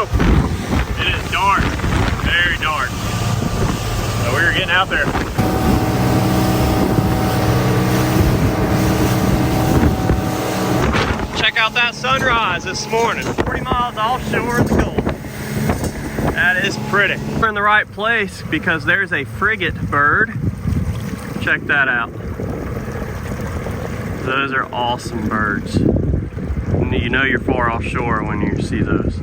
go. It is dark, very dark. So we were getting out there. Check out that sunrise this morning. 40 miles offshore in the Gulf. That is pretty. We're in the right place because there's a frigate bird. Check that out. Those are awesome birds. You know you're far offshore when you see those.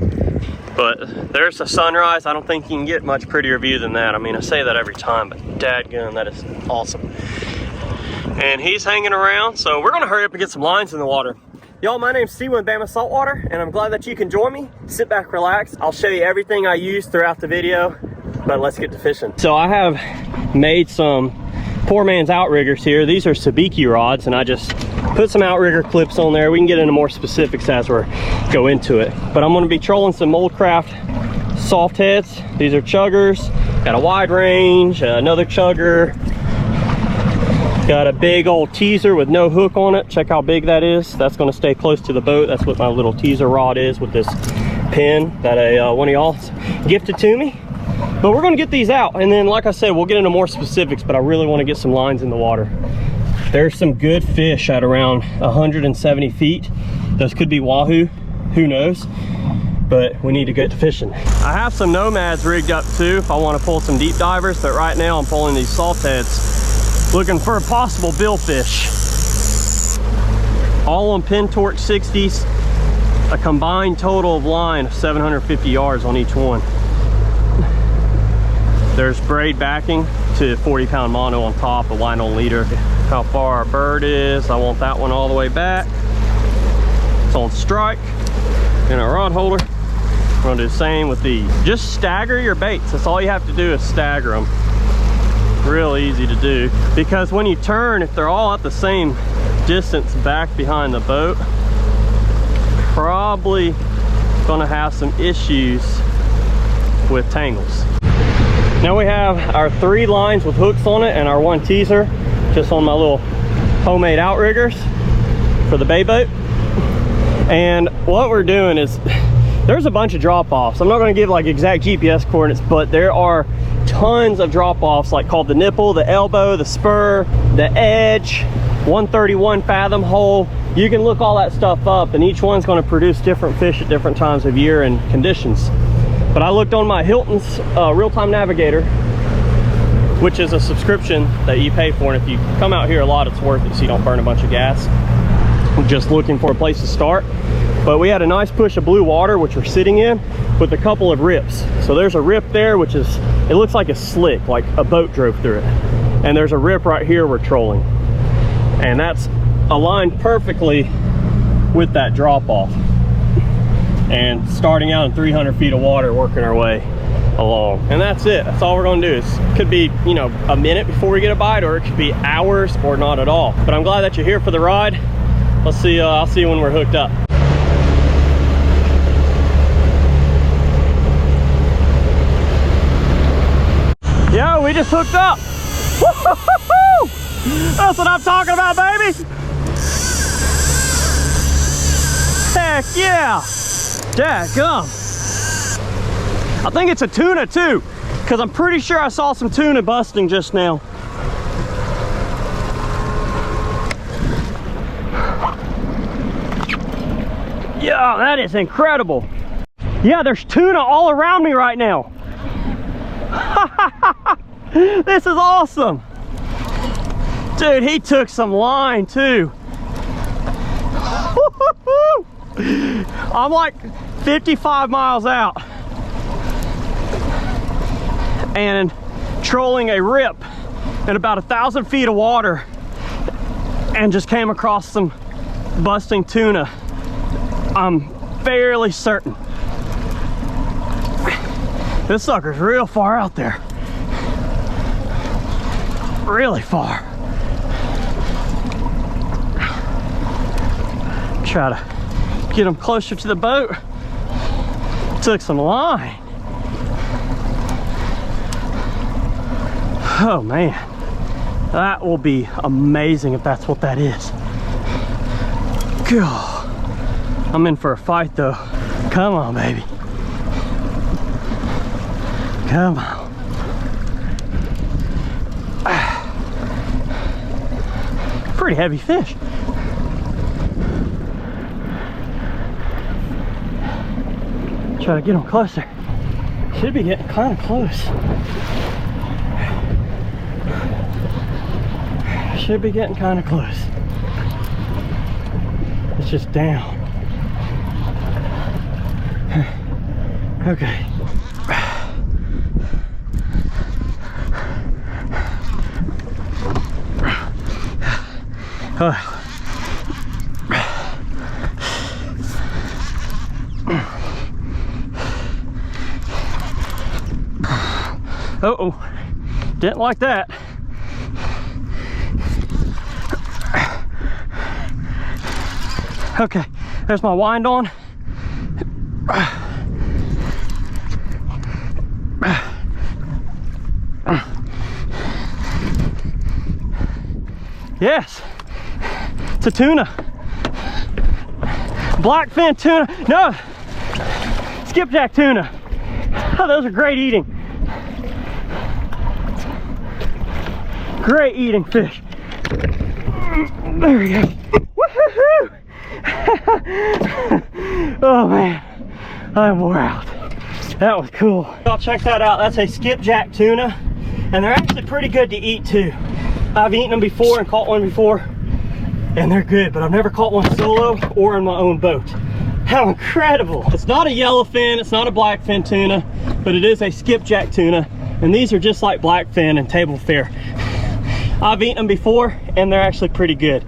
But there's the sunrise. I don't think you can get much prettier view than that. I mean, I say that every time, but dadgum, that is awesome. And he's hanging around, so we're gonna hurry up and get some lines in the water. Y'all, my name's Steve with Bama Saltwater, and I'm glad that you can join me. Sit back, relax. I'll show you everything I use throughout the video, but let's get to fishing. So I have made some poor man's outriggers here. These are sabiki rods, and I just put some outrigger clips on there. We can get into more specifics as we go into it. But I'm gonna be trolling some Moldcraft soft heads. These are chuggers, got a wide range, another chugger. Got a big old teaser with no hook on it. Check how big that is. That's gonna stay close to the boat. That's what my little teaser rod is with this Penn that one of y'all gifted to me. But we're gonna get these out, and then like I said, we'll get into more specifics, but I really wanna get some lines in the water. There's some good fish at around 170 feet. Those could be wahoo, who knows? But we need to get to fishing. I have some nomads rigged up too if I wanna pull some deep divers, but right now I'm pulling these salt heads, looking for a possible billfish. All on Penn torch 60s, a combined total of line of 750 yards on each one. There's braid backing to 40-pound mono on top, a line on leader. How far our bird is, I want that one all the way back. It's on strike in our rod holder. We're gonna do the same with these. Just stagger your baits. That's all you have to do is stagger them. Real easy to do, because when you turn, if they're all at the same distance back behind the boat, probably gonna have some issues with tangles. Now we have our 3 lines with hooks on it and our 1 teaser just on my little homemade outriggers for the bay boat. And what we're doing is, there's a bunch of drop-offs. I'm not going to give like exact GPS coordinates, but there are tons of drop-offs, like called the nipple, the elbow, the spur, the edge, 131 fathom hole. You can look all that stuff up, and each one's going to produce different fish at different times of year and conditions. But I looked on my Hilton's real-time navigator, which is a subscription that you pay for, and if you come out here a lot, it's worth it so you don't burn a bunch of gas. I'm just looking for a place to start. But we had a nice push of blue water, which we're sitting in, with a couple of rips. So there's a rip there, which is, it looks like a slick, like a boat drove through it. And there's a rip right here we're trolling. And that's aligned perfectly with that drop off. And starting out in 300 feet of water, working our way along. And that's it. That's all we're gonna do. It could be, you know, a minute before we get a bite, or it could be hours or not at all. But I'm glad that you're here for the ride. Let's see, I'll see you when we're hooked up. Yo, we just hooked up. That's what I'm talking about, baby. Heck yeah. Dadgum. I think it's a tuna too, because I'm pretty sure I saw some tuna busting just now. Yeah, that is incredible. Yeah, there's tuna all around me right now. This is awesome. Dude, he took some line too. I'm like 55 miles out and trolling a rip in about 1,000 feet of water, and just came across some busting tuna. I'm fairly certain. This sucker's real far out there. Really far. Try to get him closer to the boat. Took some line. Oh man, that will be amazing if that's what that is. God, I'm in for a fight though. Come on, baby. Come on. Pretty heavy fish. Try to get them closer. Should be getting kind of close. Should be getting kind of close. It's just down. Okay. Uh-oh, didn't like that. Okay, there's my wind on. Yes, it's a tuna. Blackfin tuna, no, skipjack tuna. Oh, those are great eating. Great eating fish. There we go. Woohoo! Oh man, I'm wore out. That was cool. Y'all check that out. That's a skipjack tuna, and they're actually pretty good to eat too. I've eaten them before and caught one before, and they're good, but I've never caught one solo or in my own boat. How incredible. It's not a yellowfin, it's not a blackfin tuna, but it is a skipjack tuna, and these are just like blackfin and table fare. I've eaten them before, and they're actually pretty good.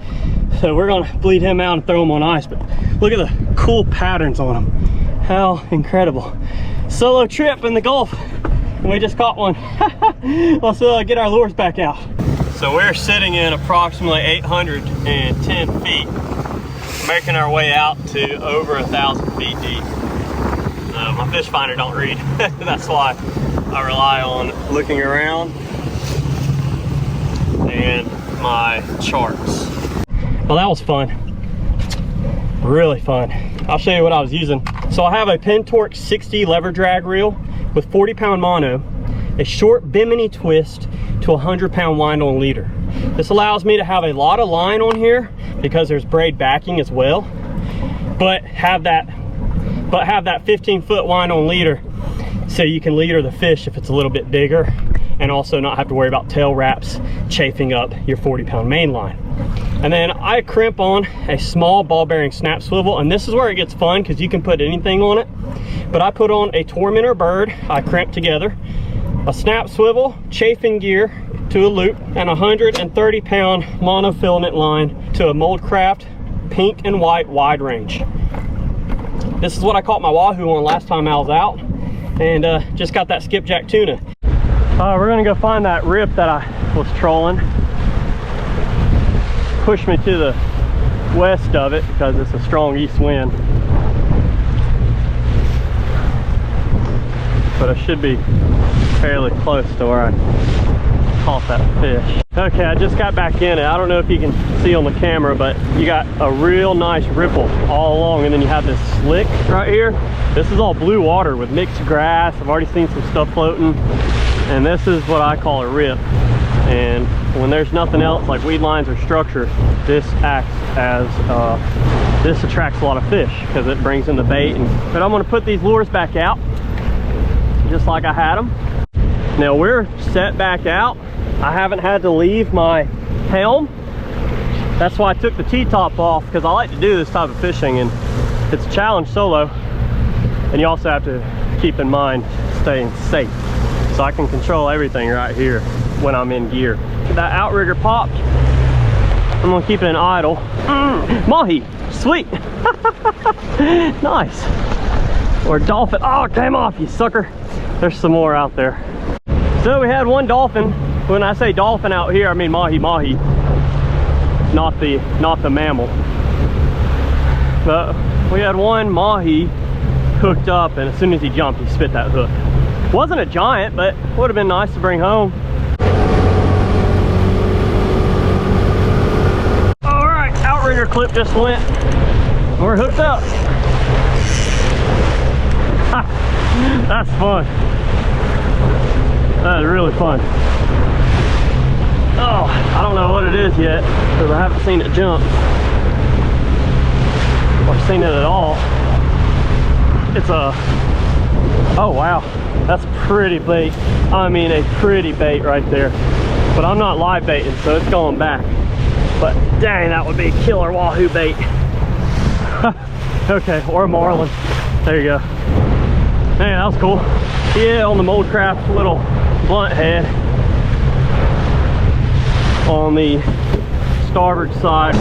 So we're gonna bleed him out and throw him on ice, but look at the cool patterns on him. How incredible. Solo trip in the Gulf, and we just caught one. Let's get our lures back out. So we're sitting in approximately 810 feet, making our way out to over 1,000 feet deep. My fish finder don't read. That's why I rely on looking around and my charts. Well, that was fun. Really fun. I'll show you what I was using. So I have a Penn Torque 60 Leverdrag reel with 40-pound mono, a short bimini twist to a 100-pound wind on leader. This allows me to have a lot of line on here because there's braid backing as well, but have that 15-foot wind on leader so you can leader the fish if it's a little bit bigger, and also not have to worry about tail wraps chafing up your 40-pound main line. And then I crimp on a small ball bearing snap swivel, and this is where it gets fun because you can put anything on it. But I put on a tormentor bird, I crimp together, a snap swivel, chafing gear to a loop, and a 130-pound monofilament line to a Moldcraft pink and white wide range. This is what I caught my wahoo on last time I was out, and just got that skipjack tuna. We're gonna go find that rip that I was trolling. Push me to the west of it because it's a strong east wind. But I should be fairly close to where I caught that fish. Okay, I just got back in it. I don't know if you can see on the camera, but you got a real nice ripple all along, and then you have this slick right here. This is all blue water with mixed grass. I've already seen some stuff floating, and this is what I call a rip. And when there's nothing else like weed lines or structure, this acts as this attracts a lot of fish because it brings in the bait. But I'm going to put these lures back out just like I had them. Now we're set back out. I haven't had to leave my helm. That's why I took the T-top off, because I like to do this type of fishing, and it's a challenge solo, and you also have to keep in mind staying safe. So I can control everything right here when I'm in gear. That outrigger popped. I'm gonna keep it in idle. Mahi, sweet. Nice. Or dolphin. Oh, it came off, you sucker. There's some more out there. So we had one dolphin. When I say dolphin out here, I mean mahi, not the mammal. But we had one mahi hooked up, and as soon as he jumped, he spit that hook. Wasn't a giant, but would have been nice to bring home. All right, outrigger clip just went. We're hooked up. That's fun. That is really fun. Oh, I don't know what it is yet because I haven't seen it jump or seen it at all. It's a, oh wow, that's pretty bait. I mean a pretty bait right there. But I'm not live baiting, so it's going back. But dang, that would be a killer wahoo bait. Okay, or a marlin. There you go. Man, that was cool. Yeah, on the Moldcraft little blunt head on the starboard side.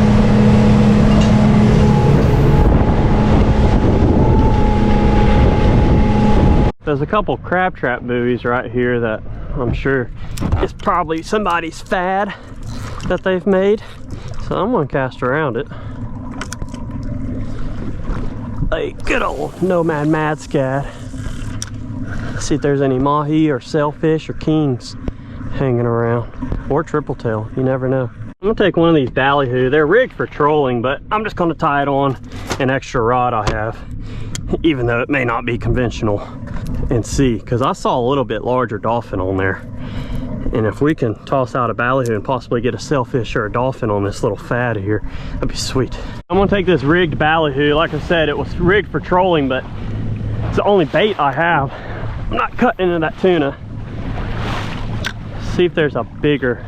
There's a couple crab trap buoys right here that I'm sure is probably somebody's fad that they've made. So I'm gonna cast around it. A good old Nomad Mad Scad. See if there's any Mahi or sailfish or kings hanging around. Or triple tail, you never know. I'm gonna take one of these ballyhoo. They're rigged for trolling, but I'm just gonna tie it on an extra rod I have, even though it may not be conventional, and see, because I saw a little bit larger dolphin on there. And if we can toss out a ballyhoo and possibly get a sailfish or a dolphin on this little fad here, that'd be sweet. I'm gonna take this rigged ballyhoo. Like I said, it was rigged for trolling, but it's the only bait I have. I'm not cutting into that tuna. See if there's a bigger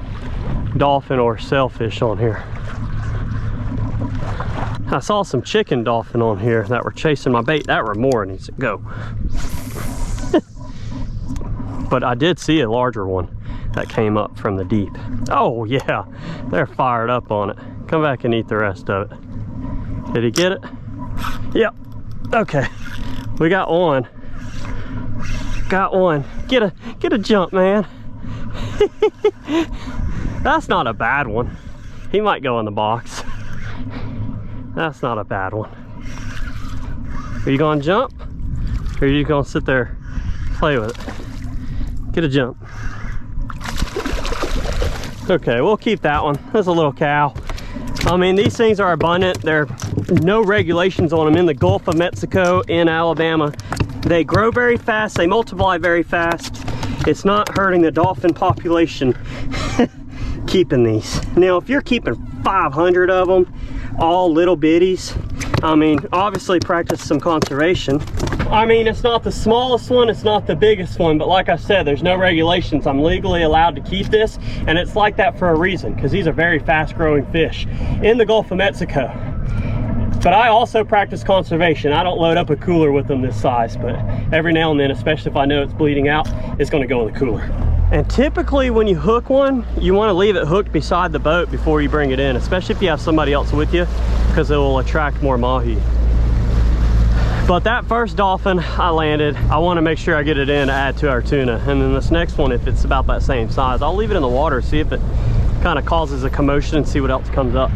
dolphin or sailfish on here. I saw some chicken dolphin on here that were chasing my bait. That remora needs to go. But I did see a larger one that came up from the deep. Oh yeah, they're fired up on it. Come back and eat the rest of it. Did he get it? Yep. Okay, we got one. Got one. Get a jump, man. That's not a bad one. He might go in the box. That's not a bad one. Are you gonna jump? Or are you gonna sit there and play with it? Get a jump. Okay, we'll keep that one. That's a little cow. I mean, these things are abundant. There are no regulations on them in the Gulf of Mexico, in Alabama. They grow very fast, they multiply very fast. It's not hurting the dolphin population keeping these. Now, if you're keeping 500 of them, all little bitties, I mean, obviously practice some conservation. I mean, it's not the smallest one, it's not the biggest one, but like I said, there's no regulations. I'm legally allowed to keep this, and it's like that for a reason, because these are very fast growing fish in the Gulf of Mexico. But I also practice conservation. I don't load up a cooler with them this size, but every now and then, especially if I know it's bleeding out, it's gonna go in the cooler. And typically when you hook one, you wanna leave it hooked beside the boat before you bring it in, especially if you have somebody else with you, because it will attract more mahi. But that first dolphin I landed, I wanna make sure I get it in to add to our tuna. And then this next one, if it's about that same size, I'll leave it in the water, see if it kind of causes a commotion and see what else comes up.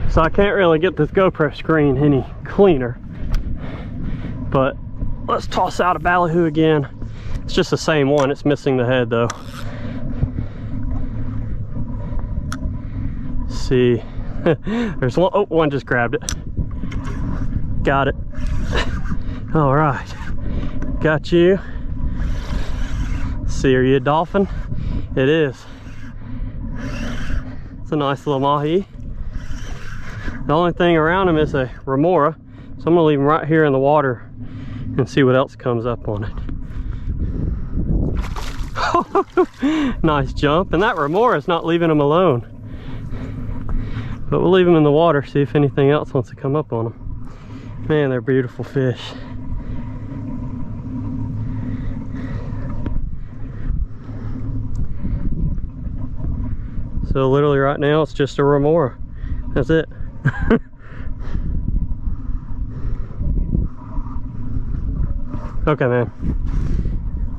So I can't really get this GoPro screen any cleaner, but let's toss out a ballyhoo again. It's just the same one, it's missing the head though. Let's see, there's one, oh, one just grabbed it. Got it. All right, got you. Let's see, are you a dolphin? It is. It's a nice little mahi. The only thing around him is a remora, so I'm gonna leave him right here in the water and see what else comes up on it. Nice jump, and that remora is not leaving him alone. But we'll leave him in the water, see if anything else wants to come up on him. Man, they're beautiful fish. So literally right now it's just a remora. That's it. Okay, man,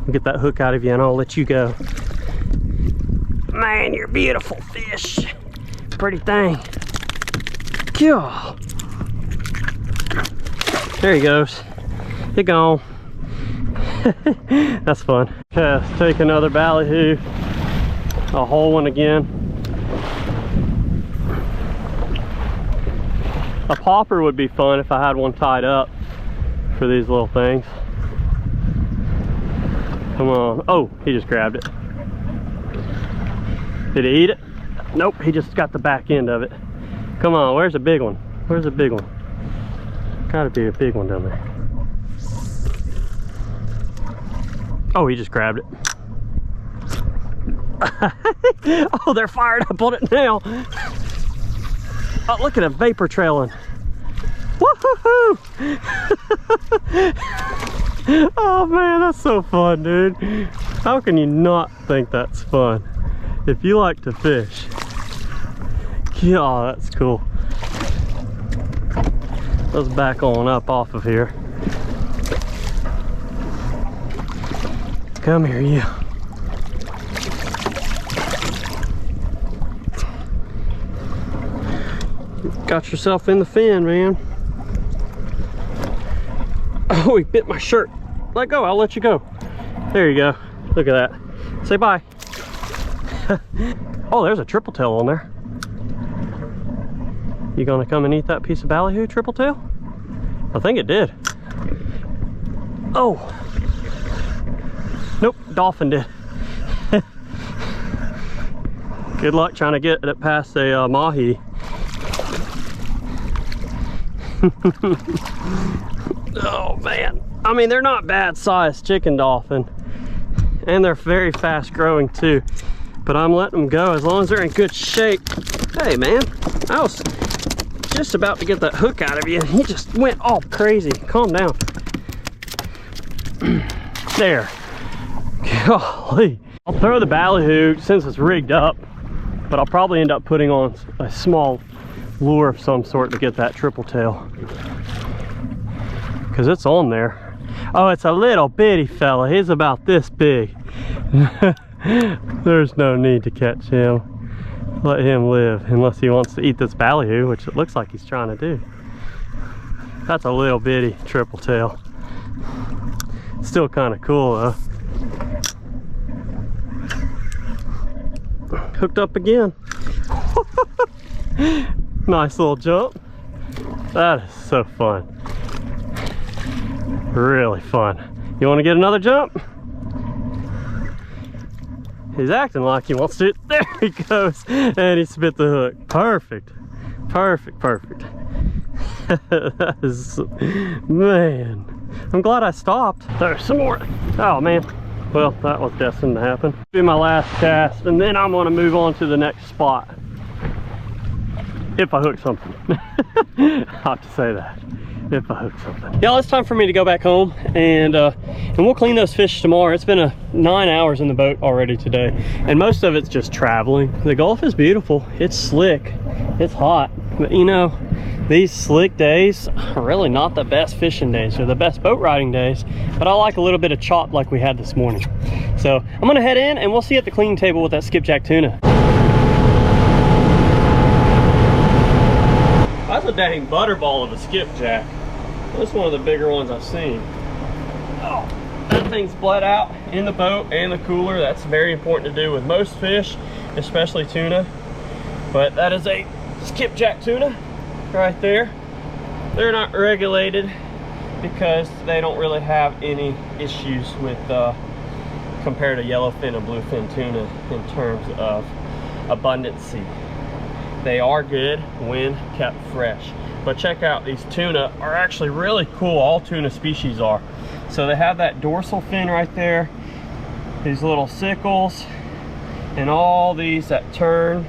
I'll get that hook out of you and I'll let you go. Man, you're a beautiful fish. Pretty thing. God. There he goes. Get gone. That's fun. Okay, let's take another ballyhoo. A whole one again. A popper would be fun if I had one tied up for these little things. Come on. Oh, he just grabbed it. Did he eat it? Nope, he just got the back end of it. Come on, where's the big one? Where's the big one? Gotta be a big one down there. Oh, he just grabbed it. Oh, they're fired up on it now. Oh, look at a vapor trailing. Woohoo! Oh man, that's so fun, dude. How can you not think that's fun if you like to fish? Yeah, that's cool. Let's back on up off of here. Come here, you. Got yourself in the fin, man. Oh, he bit my shirt. Let go, I'll let you go. There you go. Look at that. Say bye. Oh, there's a triple tail on there. You gonna come and eat that piece of ballyhoo, triple tail? I think it did. Oh. Nope, dolphin did. Good luck trying to get it past a Mahi. Oh man, I mean, they're not bad sized chicken dolphin, and they're very fast growing too, but I'm letting them go as long as they're in good shape. Hey man, I was just about to get that hook out of you and he just went all crazy. Calm down. There. Golly. I'll throw the ballyhoo since it's rigged up, but I'll probably end up putting on a small lure of some sort to get that triple tail, because it's on there. Oh, it's a little bitty fella. He's about this big. There's no need to catch him. Let him live, unless he wants to eat this ballyhoo, which it looks like he's trying to do. That's a little bitty triple tail. Still kind of cool though. Hooked up again. Nice little jump. That is so fun. Really fun. You want to get another jump? He's acting like he wants to. There he goes. And he spit the hook. Perfect. Perfect, perfect. That is, man. I'm glad I stopped. There's some more. Oh man. Well, that was destined to happen. Be my last cast, and then I'm gonna move on to the next spot. If I hook something. I have to say that. If I hook something. Y'all, it's time for me to go back home, and we'll clean those fish tomorrow. It's been 9 hours in the boat already today, and most of it's just traveling. The Gulf is beautiful. It's slick. It's hot. But you know, these slick days are really not the best fishing days. They're the best boat riding days, but I like a little bit of chop like we had this morning. So I'm gonna head in and we'll see you at the cleaning table with that skipjack tuna. That's a dang butterball of a skipjack. That's one of the bigger ones I've seen. Oh, that thing's bled out in the boat and the cooler. That's very important to do with most fish, especially tuna. But that is a skipjack tuna right there. They're not regulated because they don't really have any issues with compared to yellowfin and bluefin tuna in terms of abundancy. They are good when kept fresh. But check out, these tuna are actually really cool. All tuna species are. So they have that dorsal fin right there, these little sickles, and all these that turn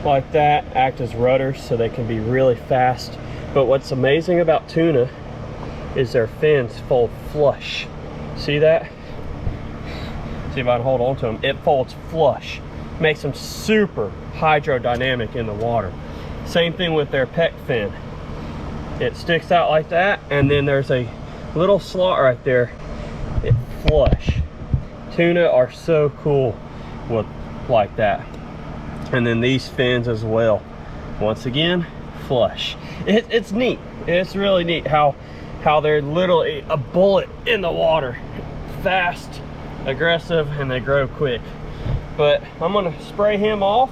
like that act as rudders so they can be really fast. But what's amazing about tuna is their fins fold flush. See that? See if I can hold on to them. It folds flush. Makes them super hydrodynamic in the water. Same thing with their pec fin. It sticks out like that, and then there's a little slot right there. It flush. Tuna are so cool with like that. And then these fins as well. Once again, flush. It's neat. It's really neat how they're literally a bullet in the water. Fast, aggressive, and they grow quick. But I'm gonna spray him off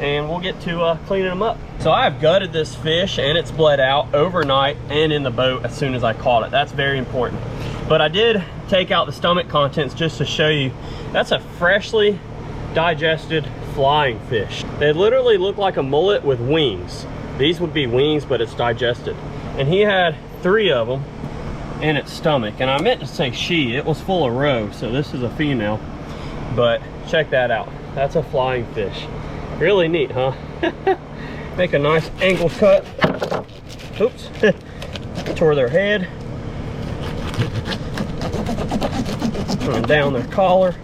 and we'll get to cleaning them up. So I've gutted this fish and it's bled out overnight and in the boat as soon as I caught it. That's very important. But I did take out the stomach contents just to show you. That's a freshly digested flying fish. They literally look like a mullet with wings. These would be wings, but it's digested. And he had 3 of them in its stomach. And I meant to say she, it was full of roe, so this is a female. But check that out. That's a flying fish. Really neat, huh? Make a nice angle cut. Oops. Tore their head. And down their collar.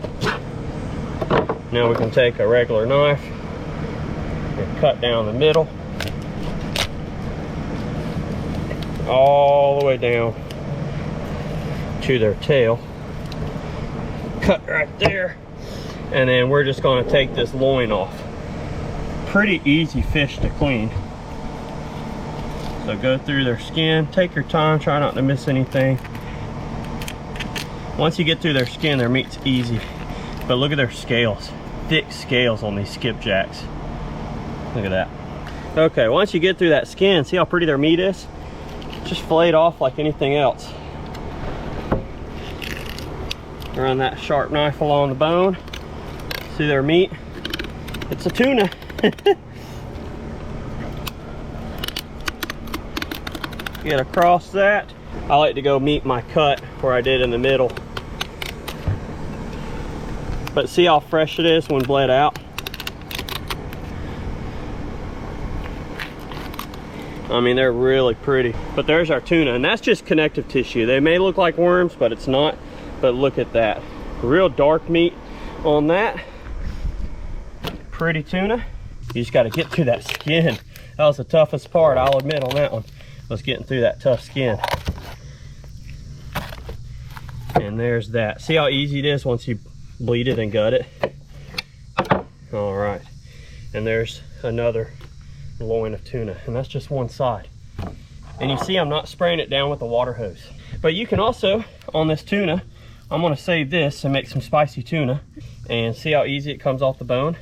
Now we can take a regular knife and cut down the middle. All the way down to their tail. Cut right there. And then we're just going to take this loin off. Pretty easy fish to clean. So go through their skin, take your time, try not to miss anything. Once you get through their skin, their meat's easy. But look at their scales. Thick scales on these skipjacks. Look at that. Okay, once you get through that skin, see how pretty their meat is? Just fillet it off like anything else. Run that sharp knife along the bone. See their meat? It's a tuna. Get across that. I like to go meet my cut where I did in the middle. But see how fresh it is when bled out? I mean, they're really pretty. But there's our tuna, and that's just connective tissue. They may look like worms, but it's not. But look at that. Real dark meat on that. Pretty tuna. You just got to get through that skin. That was the toughest part, I'll admit, on that one. Was getting through that tough skin. And there's that. See how easy it is once you bleed it and gut it? All right. And there's another loin of tuna, and that's just one side. And you see I'm not spraying it down with a water hose. But you can also, on this tuna, I'm gonna save this and make some spicy tuna. And see how easy it comes off the bone?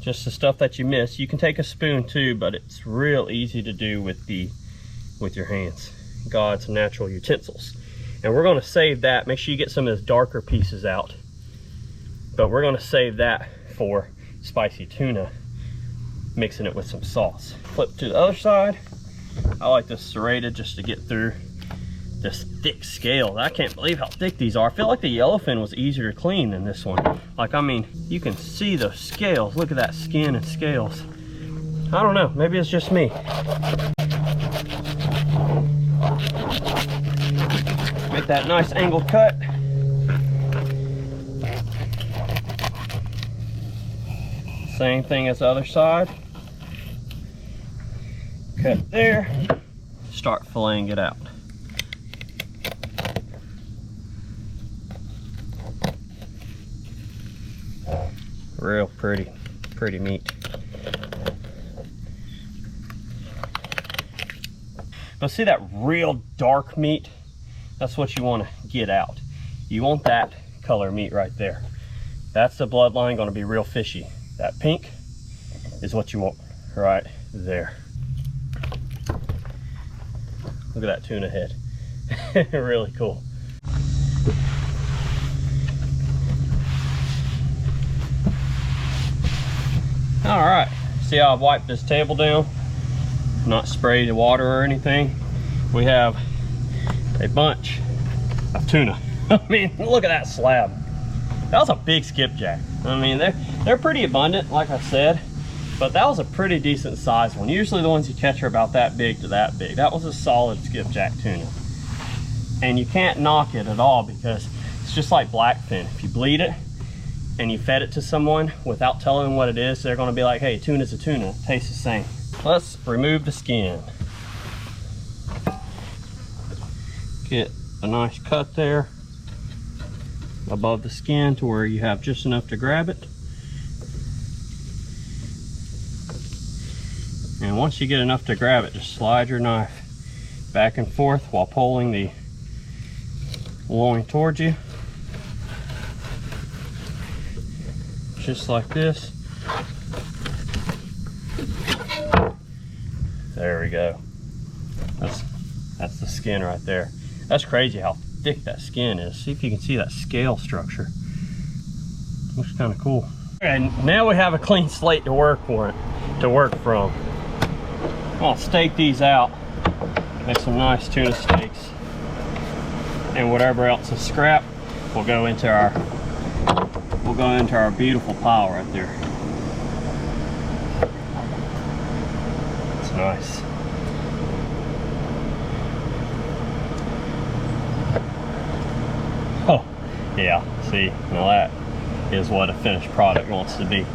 Just the stuff that you miss. You can take a spoon too, but it's real easy to do with your hands. God's natural utensils. And we're gonna save that. Make sure you get some of those darker pieces out. But we're gonna save that for spicy tuna, mixing it with some sauce. Flip to the other side. I like this serrated just to get through this thick scale. I can't believe how thick these are. I feel like the yellowfin was easier to clean than this one. Like, I mean, you can see the scales. Look at that skin and scales. I don't know, maybe it's just me. Make that nice angled cut. Same thing as the other side. Cut there. Start filleting it out. Real pretty meat. But see that real dark meat? That's what you want to get out. You want that color meat right there. That's the bloodline, going to be real fishy. That pink is what you want right there. Look at that tuna head. Really cool. All right, see how I've wiped this table down? Not sprayed the water or anything. We have a bunch of tuna. I mean, look at that slab. That was a big skipjack. I mean, they're pretty abundant, like I said, but that was a pretty decent size one. Usually the ones you catch are about that big to that big. That was a solid skipjack tuna. And you can't knock it at all because it's just like blackfin. If you bleed it and you fed it to someone without telling them what it is, they're gonna be like, hey, tuna's a tuna, it tastes the same. Let's remove the skin. Get a nice cut there above the skin to where you have just enough to grab it. And once you get enough to grab it, just slide your knife back and forth while pulling the loin towards you. Just like this. There we go. That's the skin right there. That's crazy how thick that skin is. See if you can see that scale structure. Looks kind of cool. And now we have a clean slate to work from. I'll stake these out, make some nice tuna steaks, and whatever else is scrap will go into our beautiful pile right there. It's nice. Oh yeah, see, now that is what a finished product wants to be.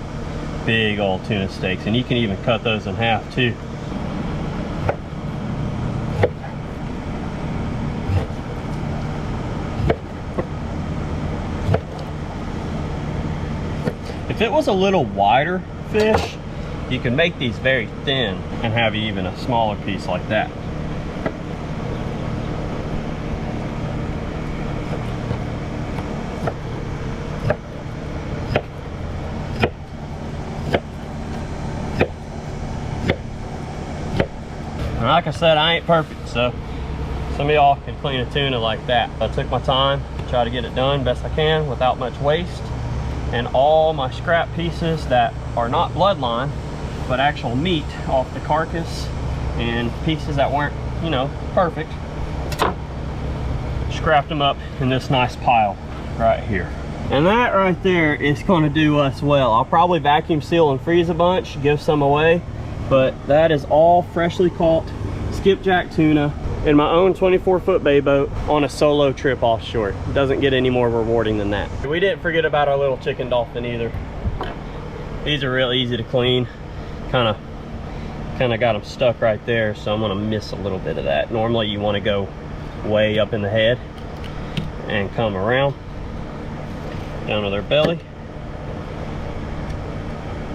Big old tuna steaks, and you can even cut those in half too. If it was a little wider fish, you can make these very thin and have even a smaller piece like that. And like I said, I ain't perfect, so some of y'all can clean a tuna like that. I took my time, try to get it done best I can without much waste. And all my scrap pieces that are not bloodline, but actual meat off the carcass, and pieces that weren't, you know, perfect, scrapped them up in this nice pile right here. And that right there is going to do us well. I'll probably vacuum seal and freeze a bunch, give some away, but that is all freshly caught skipjack tuna in my own 24-foot bay boat on a solo trip offshore. It doesn't get any more rewarding than that. We didn't forget about our little chicken dolphin either. These are real easy to clean. Kind of got them stuck right there, so I'm gonna miss a little bit of that. Normally you want to go way up in the head and come around down to their belly.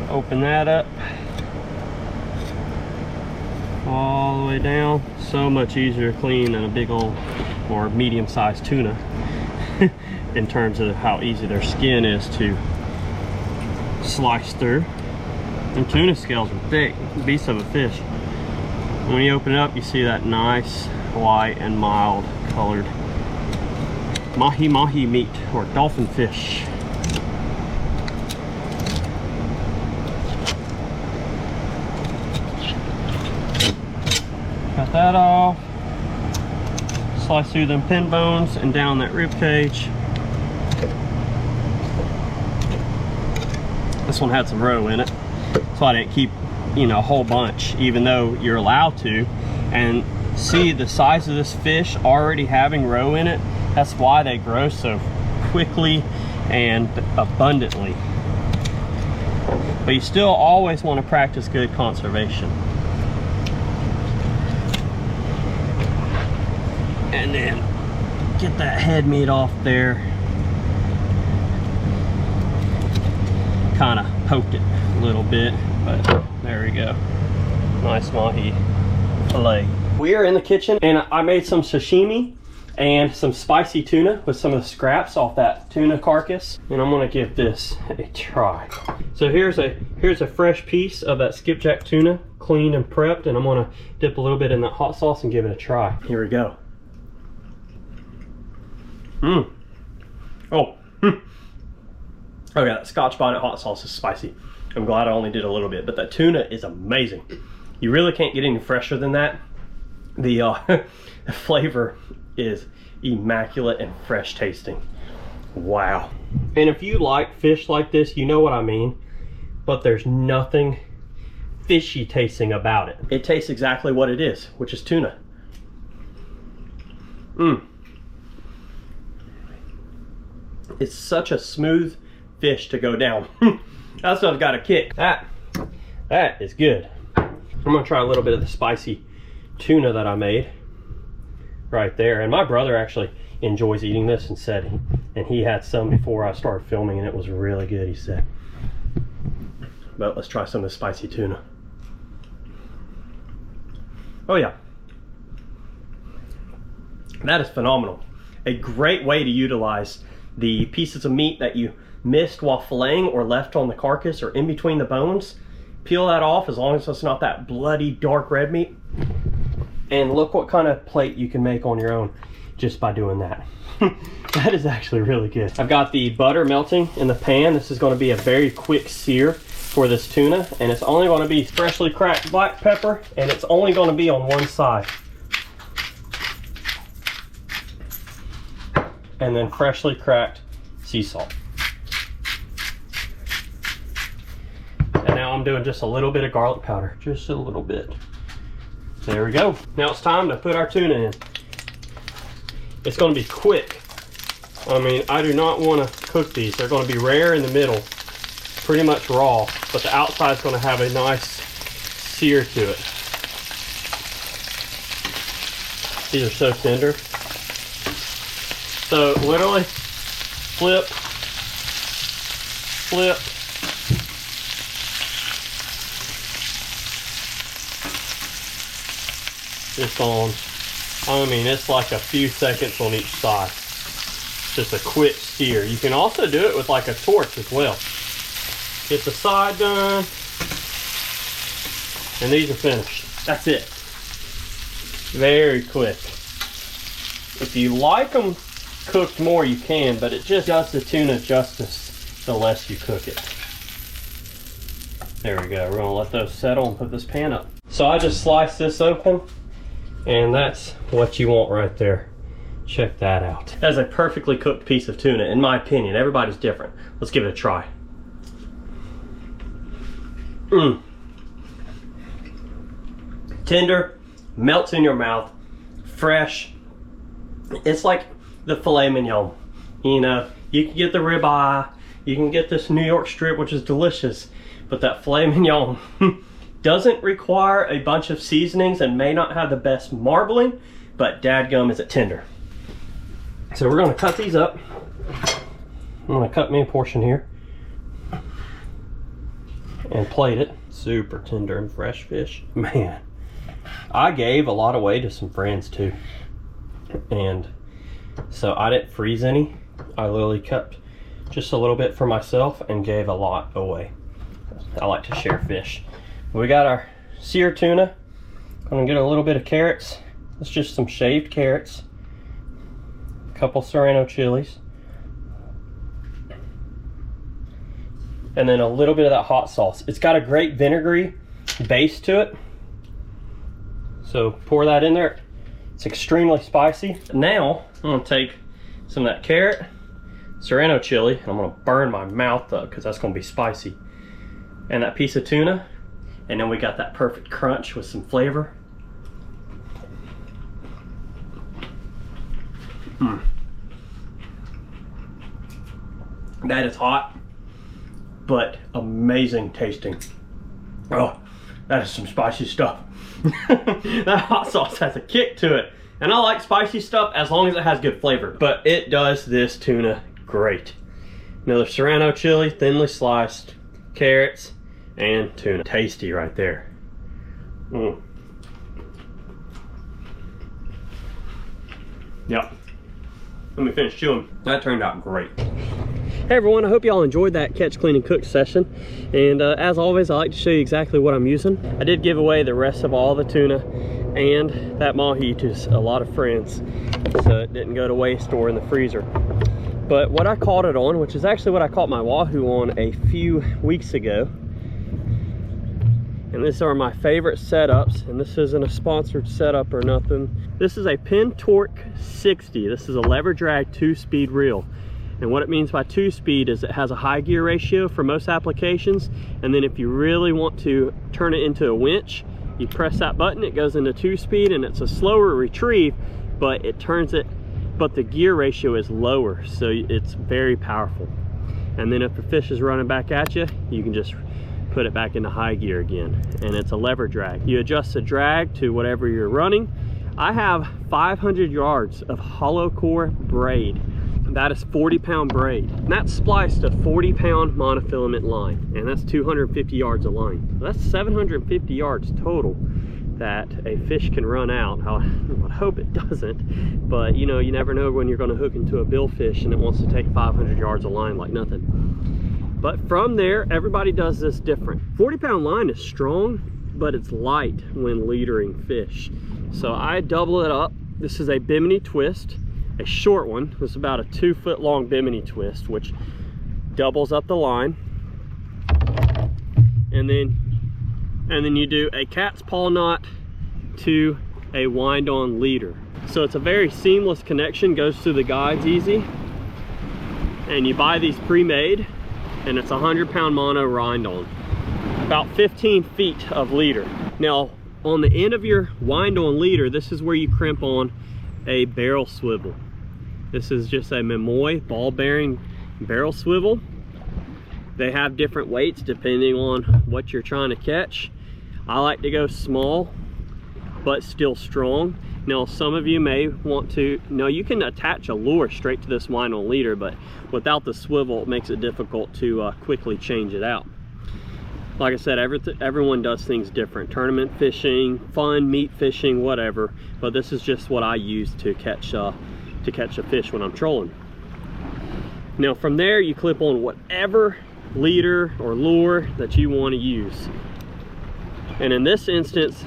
Open that up all the way down. So much easier to clean than a big old or medium-sized tuna in terms of how easy their skin is to slice through. And tuna scales are thick, beast of a fish. When you open it up, you see that nice white and mild colored mahi meat or dolphin fish. Cut that off. Slice through them pin bones and down that rib cage. This one had some roe in it, so I didn't keep, you know, a whole bunch, even though you're allowed to. And see the size of this fish already having roe in it. That's why they grow so quickly and abundantly. But you still always want to practice good conservation. And then get that head meat off there. Kind of poked it a little bit, but there we go. Nice mahi fillet. We are in the kitchen and I made some sashimi and some spicy tuna with some of the scraps off that tuna carcass, and I'm gonna give this a try. So here's a fresh piece of that skipjack tuna, cleaned and prepped, and I'm gonna dip a little bit in that hot sauce and give it a try. Here we go. Oh, okay, that Scotch bonnet hot sauce is spicy. I'm glad I only did a little bit, but that tuna is amazing. You really can't get any fresher than that. The flavor is immaculate and fresh tasting. Wow. And if you like fish like this, you know what I mean, but there's nothing fishy tasting about it. It tastes exactly what it is, which is tuna. It's such a smooth fish to go down. That stuff's got a kick. That is good. I'm gonna try a little bit of the spicy tuna that I made right there. And my brother actually enjoys eating this and said, and he had some before I started filming and it was really good, he said. But let's try some of the spicy tuna. Oh yeah. That is phenomenal. A great way to utilize the pieces of meat that you missed while filleting or left on the carcass or in between the bones. Peel that off, as long as it's not that bloody dark red meat. And look what kind of plate you can make on your own. just by doing that. That is actually really good. I've got the butter melting in the pan. This is going to be a very quick sear for this tuna, and it's only going to be freshly cracked black pepper, and it's only going to be on one side. And then freshly cracked sea salt. And now I'm doing just a little bit of garlic powder, just a little bit. There we go. Now it's time to put our tuna in. It's going to be quick. I mean, I do not want to cook these. They're going to be rare in the middle, pretty much raw, but the outside is going to have a nice sear to it. These are so tender. So literally flip, flip, it's on. I mean, it's like a few seconds on each side. Just a quick sear. You can also do it with like a torch as well. Get the side done, and these are finished. That's it. Very quick. If you like them cooked more, you can, but it just does the tuna justice the less you cook it. There we go. We're gonna let those settle and put this pan up. So I just sliced this open, and that's what you want right there. Check that out. That's a perfectly cooked piece of tuna, in my opinion. Everybody's different. Let's give it a try. Tender, melts in your mouth, fresh. It's like the filet mignon. You know, you can get the ribeye, you can get this New York strip, which is delicious, but that filet mignon doesn't require a bunch of seasonings and may not have the best marbling, but dadgum is it tender. So we're gonna cut these up. I'm gonna cut me a portion here and plate it. Super tender and fresh fish. Man, I gave a lot away to some friends too. And so I didn't freeze any. I literally kept just a little bit for myself and gave a lot away. I like to share fish. We got our seared tuna. Gonna get a little bit of carrots. It's just some shaved carrots. A couple serrano chilies. And then a little bit of that hot sauce. It's got a great vinegary base to it. So pour that in there. It's extremely spicy. Now I'm gonna take some of that carrot, serrano chili, and I'm gonna burn my mouth up because that's gonna be spicy. And that piece of tuna, and then we got that perfect crunch with some flavor. That is hot, but amazing tasting. Oh, that is some spicy stuff. That hot sauce has a kick to it, and I like spicy stuff as long as it has good flavor, but it does this tuna great. Another serrano chili, thinly sliced, carrots, and tuna. Tasty right there. Yep. Let me finish chewing. That turned out great. Hey everyone, I hope y'all enjoyed that catch, clean, and cook session. And as always, I like to show you exactly what I'm using. I did give away the rest of all the tuna and that mahi to a lot of friends, so it didn't go to waste or in the freezer. But what I caught it on, which is actually what I caught my wahoo on a few weeks ago, and these are my favorite setups, and this isn't a sponsored setup or nothing. This is a Penn Torque 60. This is a Leverdrag 2-speed reel. And what it means by 2-speed is it has a high gear ratio for most applications, and then if you really want to turn it into a winch, you press that button, it goes into 2-speed, and it's a slower retrieve, but it turns it, but the gear ratio is lower, so it's very powerful. And then if the fish is running back at you, you can just put it back into high gear again, and it's a lever drag. You adjust the drag to whatever you're running. I have 500 yards of hollow core braid. That is 40-pound braid, and that's spliced to 40-pound monofilament line, and that's 250 yards of line. That's 750 yards total that a fish can run out. I would hope it doesn't, but you know, you never know when you're going to hook into a billfish and it wants to take 500 yards of line like nothing. But from there, everybody does this different. 40-pound line is strong, but it's light when leadering fish. So I double it up. This is a bimini twist. a short one. It's about a 2 foot long bimini twist, which doubles up the line. And then you do a cat's paw knot to a wind on leader. So it's a very seamless connection, goes through the guides easy. And you buy these pre-made, and it's a 100-pound mono wind on. About 15 feet of leader. Now, on the end of your wind on leader, this is where you crimp on a barrel swivel. This is just a Momoi ball bearing barrel swivel. They have different weights depending on what you're trying to catch. I like to go small, but still strong. Now, some of you may want to, you can attach a lure straight to this wind on leader, but without the swivel, it makes it difficult to quickly change it out. Like I said, everyone does things different. Tournament fishing, fun, meat fishing, whatever. But this is just what I use to catch a fish when I'm trolling. Now from there, you clip on whatever leader or lure that you want to use. And in this instance,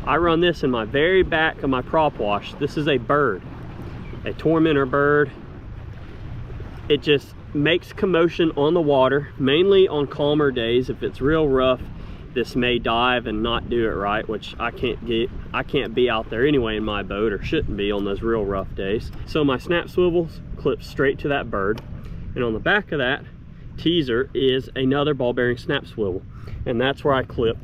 I run this in my very back of my prop wash. This is a bird, a tormentor bird. It just makes commotion on the water, mainly on calmer days. If it's real rough, this may dive and not do it right, which I can't be out there anyway in my boat, or shouldn't be on those real rough days. So my snap swivels clip straight to that bird, and on the back of that teaser is another ball bearing snap swivel, and that's where I clip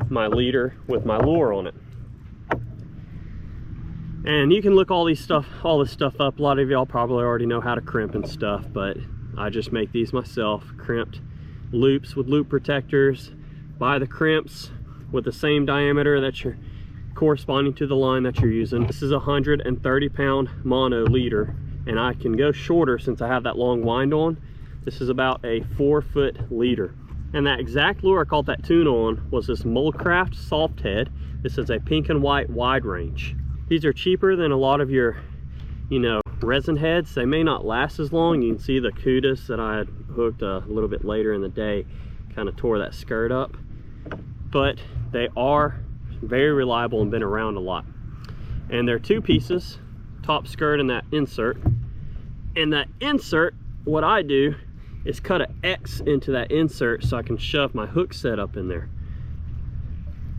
my leader with my lure on it. And you can look all this stuff up. A lot of y'all probably already know how to crimp and stuff, but I just make these myself. Crimped loops with loop protectors. Buy the crimps with the same diameter that you're corresponding to the line that you're using. This is a 130-pound mono leader, and I can go shorter since I have that long wind on. This is about a 4-foot leader. And that exact lure I caught that tuna on was this Moldcraft soft head. This is a pink and white wide range. These are cheaper than a lot of your, resin heads. They may not last as long. You can see the Kudas that I had hooked a little bit later in the day kind of tore that skirt up. But they are very reliable and been around a lot. And they're 2 pieces, top skirt and that insert. And that insert, what I do is cut an X into that insert so I can shove my hook set up in there.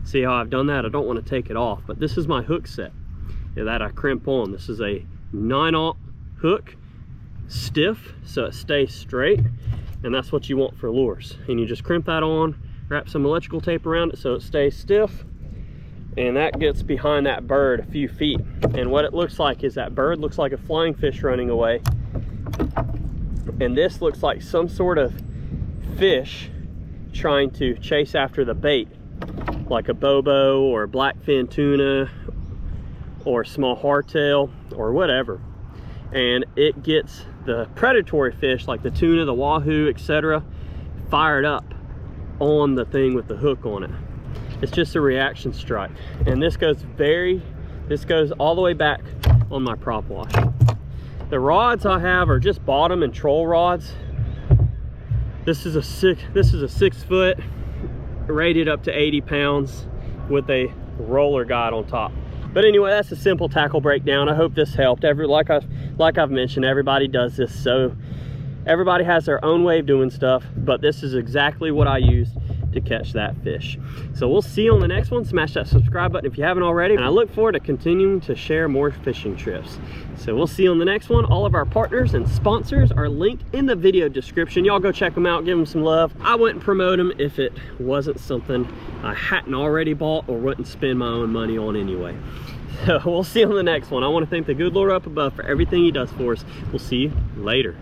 See how I've done that? I don't want to take it off, but this is my hook set that I crimp on. This is a 9/0 hook, stiff so it stays straight, and that's what you want for lures. And you just crimp that on, wrap some electrical tape around it so it stays stiff, and that gets behind that bird a few feet. And what it looks like is that bird looks like a flying fish running away, and this looks like some sort of fish trying to chase after the bait, like a bobo or a blackfin tuna or small hardtail or whatever. And it gets the predatory fish like the tuna, the wahoo, etc. fired up on the thing with the hook on it. It's just a reaction strike. And this goes all the way back on my prop wash. The rods I have are just bottom and troll rods. This is a 6 foot, rated up to 80 pounds with a roller guide on top. But anyway, that's a simple tackle breakdown. I hope this helped. Like I've mentioned, everybody does this, so everybody has their own way of doing stuff, but this is exactly what I used to catch that fish. So we'll see you on the next one. Smash that subscribe button if you haven't already, and I look forward to continuing to share more fishing trips. So we'll see you on the next one. All of our partners and sponsors are linked in the video description. Y'all go check them out, give them some love. I wouldn't promote them if it wasn't something I hadn't already bought or wouldn't spend my own money on anyway. So we'll see you on the next one. I want to thank the good Lord up above for everything he does for us. We'll see you later.